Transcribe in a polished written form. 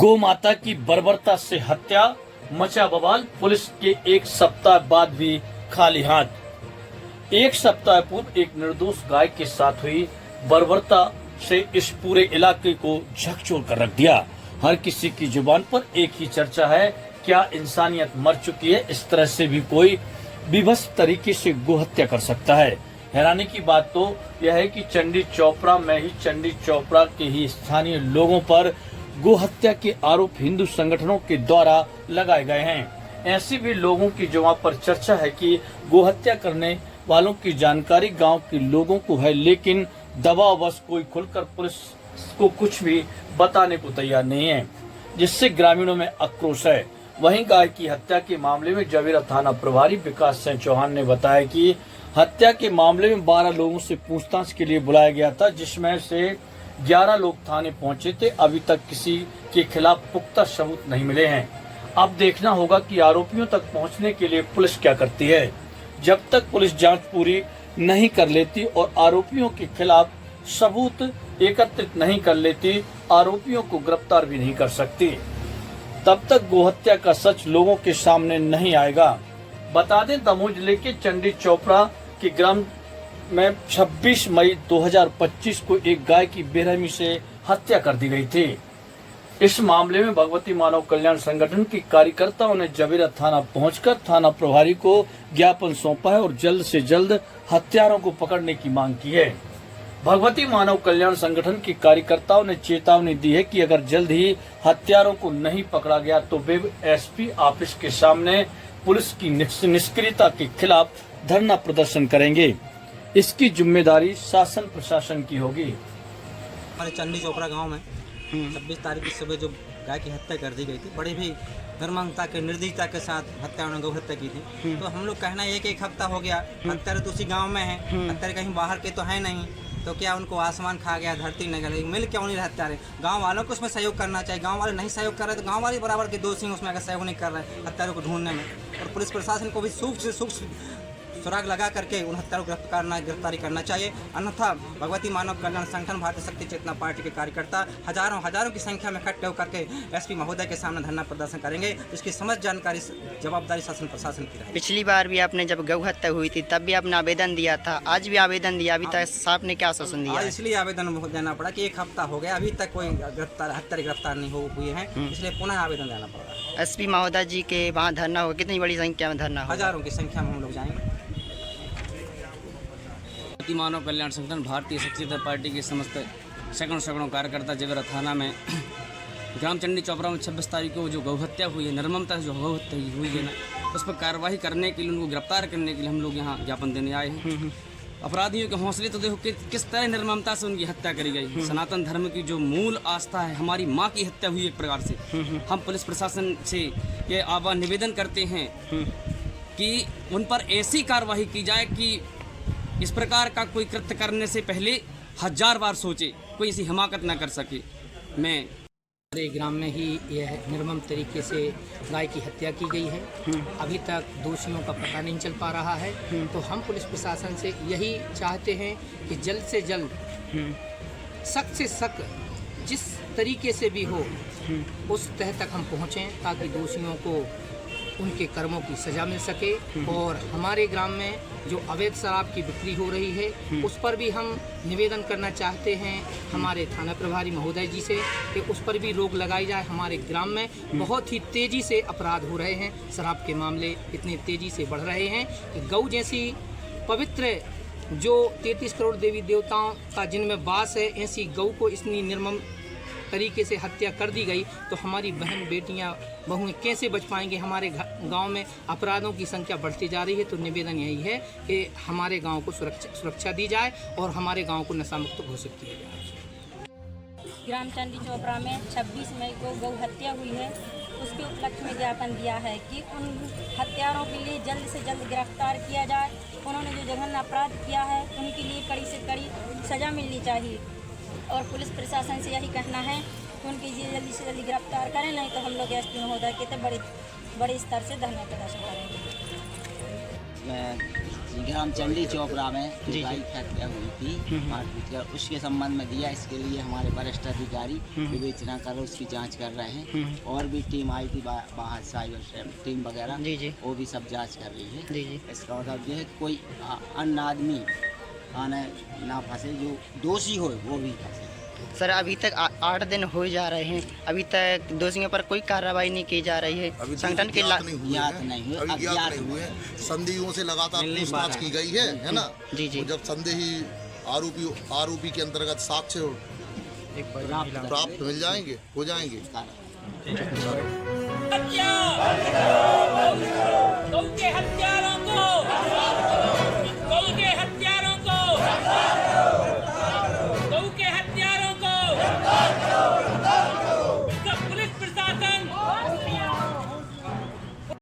गौ माता की बर्बरता से हत्या, मचा बवाल। पुलिस के एक सप्ताह बाद भी खाली हाथ। एक सप्ताह पूर्व एक निर्दोष गाय के साथ हुई बर्बरता से इस पूरे इलाके को झकझोर कर रख दिया। हर किसी की जुबान पर एक ही चर्चा है, क्या इंसानियत मर चुकी है? इस तरह से भी कोई विभत्स तरीके से गोहत्या कर सकता है? हैरानी की बात तो यह है कि चंडी चोपड़ा में ही चंडी चोपड़ा के ही स्थानीय लोगों पर गोहत्या के आरोप हिंदू संगठनों के द्वारा लगाए गए हैं। ऐसे भी लोगों की जुबान पर चर्चा है कि गोहत्या करने वालों की जानकारी गांव के लोगों को है, लेकिन दबावश कोई खुलकर पुलिस को कुछ भी बताने को तैयार नहीं है, जिससे ग्रामीणों में आक्रोश है। वहीं गाय की हत्या के मामले में जवेरा थाना प्रभारी विकास सिंह चौहान ने बताया कि हत्या के मामले में 12 लोगों से पूछताछ के लिए बुलाया गया था, जिसमें से 11 लोग थाने पहुंचे थे। अभी तक किसी के खिलाफ पुख्ता सबूत नहीं मिले हैं। अब देखना होगा कि आरोपियों तक पहुंचने के लिए पुलिस क्या करती है। जब तक पुलिस जांच पूरी नहीं कर लेती और आरोपियों के खिलाफ सबूत एकत्रित नहीं कर लेती, आरोपियों को गिरफ्तार भी नहीं कर सकती, तब तक गोहत्या का सच लोगों के सामने नहीं आएगा। बता दें, दमोह जिले के चंडी चोपड़ा के ग्राम में 26 मई 2025 को एक गाय की बेरहमी से हत्या कर दी गई थी। इस मामले में भगवती मानव कल्याण संगठन के कार्यकर्ताओं ने जवेरा थाना पहुंचकर थाना प्रभारी को ज्ञापन सौंपा है और जल्द से जल्द हत्यारों को पकड़ने की मांग की है। भगवती मानव कल्याण संगठन के कार्यकर्ताओं ने चेतावनी दी है कि अगर जल्द ही हत्यारों को नहीं पकड़ा गया तो वे एसपी ऑफिस के सामने पुलिस की निष्क्रियता के खिलाफ धरना प्रदर्शन करेंगे। इसकी जिम्मेदारी शासन प्रशासन की होगी। हमारे चंडी चोपड़ा गांव में 26 तारीख की सुबह जो गाय की हत्या कर दी गई थी, बड़ी भी निर्ममता के निर्दयता के साथ हत्या उन्होंने गौ हत्या की थी। तो हम लोग कहना ये कि एक हफ्ता हो गया, हत्यारे तो उसी गांव में है, हत्यारे कहीं बाहर के तो है नहीं, तो क्या उनको आसमान खा गया, धरती न गई, मिल क्यों नहीं रहता है? गांव वालों को उसमें सहयोग करना चाहिए। गांव वाले नहीं सहयोग कर रहे तो गांव वाले बराबर के दोषी हैं उसमें, अगर सहयोग नहीं कर रहे हत्यारों को ढूंढने में। और पुलिस प्रशासन को भी सूक्ष्म सुराग लगा करके उन हत्यारों को गिरफ्तारी करना चाहिए। अन्यथा भगवती मानव कल्याण संगठन भारतीय शक्ति चेतना पार्टी के कार्यकर्ता हजारों की संख्या में इकट्ठे होकर के एसपी महोदय के सामने धरना प्रदर्शन करेंगे। इसकी समझ जानकारी जवाबदारी शासन प्रशासन की रहेगी। पिछली बार भी आपने जब गौ हत्या हुई थी तब भी आपने आवेदन दिया था, आज भी आवेदन दिया, अभी तक आपने क्या आश्वासन दिया? इसलिए आवेदन देना पड़ा कि एक हफ्ता हो गया, अभी तक कोई गिरफ्तार नहीं हुए हैं, इसलिए पुनः आवेदन देना पड़ा। एसपी महोदय जी के वहाँ धरना होगा, कितनी बड़ी संख्या में धरना होगा? हजारों की संख्या में हम लोग जाएंगे। मानव कल्याण संगठन भारतीय शक्ति पार्टी के समस्त सैकड़ों कार्यकर्ता जवेरा थाना में ग्राम चंडी चोपड़ा में 26 तारीख को जो गौ हत्या हुई है, निर्ममता से जो गौ हत्या हुई है ना, उस पर कार्रवाई करने के लिए, उनको गिरफ्तार करने के लिए हम लोग यहाँ ज्ञापन देने आए हैं। अपराधियों के हौसले तो देखो किस तरह निर्ममता से उनकी हत्या करी गई। सनातन धर्म की जो मूल आस्था है, हमारी माँ की हत्या हुई एक प्रकार से। हम पुलिस प्रशासन से ये आह्वान निवेदन करते हैं कि उन पर ऐसी कार्रवाई की जाए कि इस प्रकार का कोई कृत्य करने से पहले 1000 बार सोचे, कोई ऐसी हिमाकत न कर सके। हमारे ग्राम में ही यह निर्मम तरीके से गाय की हत्या की गई है। अभी तक दोषियों का पता नहीं चल पा रहा है। तो हम पुलिस प्रशासन से यही चाहते हैं कि जल्द से जल्द सख्त से सख्त जिस तरीके से भी हो उस तह तक हम पहुँचें, ताकि दोषियों को उनके कर्मों की सज़ा मिल सके। और हमारे ग्राम में जो अवैध शराब की बिक्री हो रही है, उस पर भी हम निवेदन करना चाहते हैं हमारे थाना प्रभारी महोदय जी से कि उस पर भी रोक लगाई जाए। हमारे ग्राम में बहुत ही तेज़ी से अपराध हो रहे हैं, शराब के मामले इतनी तेज़ी से बढ़ रहे हैं कि गौ जैसी पवित्र जो 33 करोड़ देवी देवताओं का जिनमें वास है, ऐसी गौ को इतनी निर्मम तरीके से हत्या कर दी गई तो हमारी बहन बेटियां बहुएं कैसे बच पाएंगे? हमारे गांव में अपराधों की संख्या बढ़ती जा रही है। तो निवेदन यही है कि हमारे गांव को सुरक्षा दी जाए और हमारे गांव को नशा मुक्त घोषित किया जाए। ग्राम चंडी चोपड़ा में 26 मई को गौ हत्या हुई है, उसके उपलक्ष्य में ज्ञापन दिया है कि उन हत्यारों के लिए जल्द से जल्द गिरफ्तार किया जाए। उन्होंने जो जघन्य अपराध किया है उनके लिए कड़ी से कड़ी सज़ा मिलनी चाहिए। और पुलिस प्रशासन से यही कहना है कि उनकी जल्दी से जल्दी गिरफ्तार करें, नहीं तो हम लोग एसपी महोदय के बड़े स्तर से धरना प्रदर्शन करेंगे। मैं ग्राम चंडी चोपड़ा में जो जी। गाय की हत्या हुई थी मारपीट कर, उसके संबंध में दिया। इसके लिए हमारे वरिष्ठ अधिकारी विवेचना कर उसकी जांच कर रहे हैं। और भी टीम आई थी बाहर साइबर टीम वगैरह, जी जी वो भी सब जांच कर रही है। जी जी इसका मतलब ये है कि कोई अन्य आदमी आने ना फंसे, जो दोषी हो वो भी फंसे। सर, अभी तक 8 दिन हो जा रहे हैं, अभी तक दोषियों पर कोई कार्रवाई नहीं की जा रही है। अभी संगठन के ज्ञात नहीं हुए ज्ञात हैं। नहीं हुए, अभी ज्ञात अज्ञात नहीं हुए हैं। संदेहियों से लगातार मिल नहीं पा पूछताछ रहा की गई है ना। जी जी तो जब संदेही आरोपी के अंतर्गत साक्ष्य प्राप्त मिल जाएंगे, हो जाएंगे।